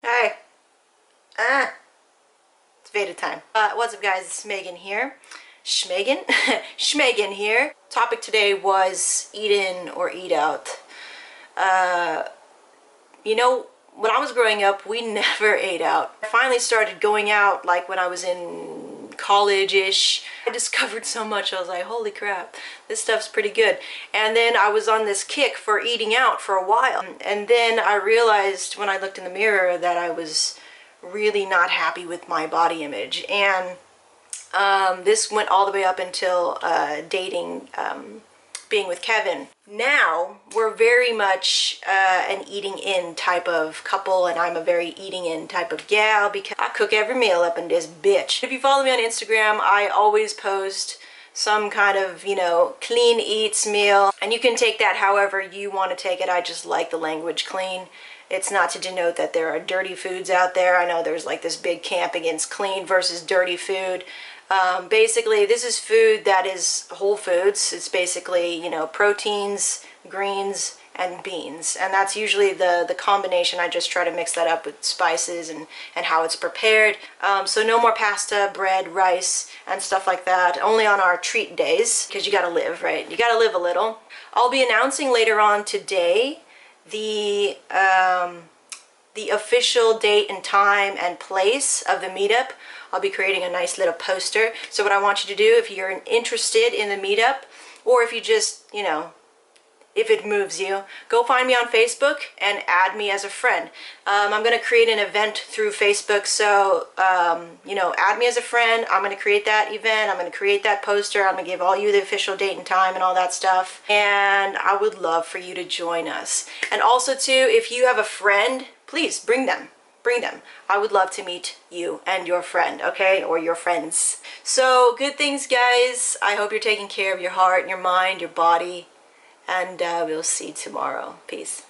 Hey, it's Veda time. What's up guys, it's Megan here. Schmegan? Schmegan here. Topic today was eat in or eat out. You know, when I was growing up, we never ate out. I finally started going out like when I was in college-ish. I discovered so much, I was like, holy crap, this stuff's pretty good. And then I was on this kick for eating out for a while. And then I realized when I looked in the mirror that I was really not happy with my body image. And this went all the way up until dating, being with Kevin. Now we're very much an eating in type of couple, and I'm a very eating in type of gal because I cook every meal up in this bitch. If you follow me on Instagram, I always post some kind of, you know, clean eats meal, and you can take that however you want to take it. I just like the language clean. It's not to denote that there are dirty foods out there. I know there's like this big camp against clean versus dirty food. Basically, this is food that is whole foods. It's basically, you know, proteins, greens, and beans. And that's usually the combination. I just try to mix that up with spices and how it's prepared. So no more pasta, bread, rice, and stuff like that. Only on our treat days, because you gotta live, right? You gotta live a little. I'll be announcing later on today the official date and time and place of the meetup. I'll be creating a nice little poster. So what I want you to do, if you're interested in the meetup, or if you just, you know, if it moves you, go find me on Facebook and add me as a friend. I'm going to create an event through Facebook, so, you know, add me as a friend. I'm going to create that event. I'm going to create that poster. I'm going to give all you the official date and time and all that stuff. And I would love for you to join us. And also, too, if you have a friend, please bring them. Bring them. I would love to meet you and your friend, okay? Or your friends. So, good things, guys. I hope you're taking care of your heart, your mind, your body. And we'll see you tomorrow. Peace.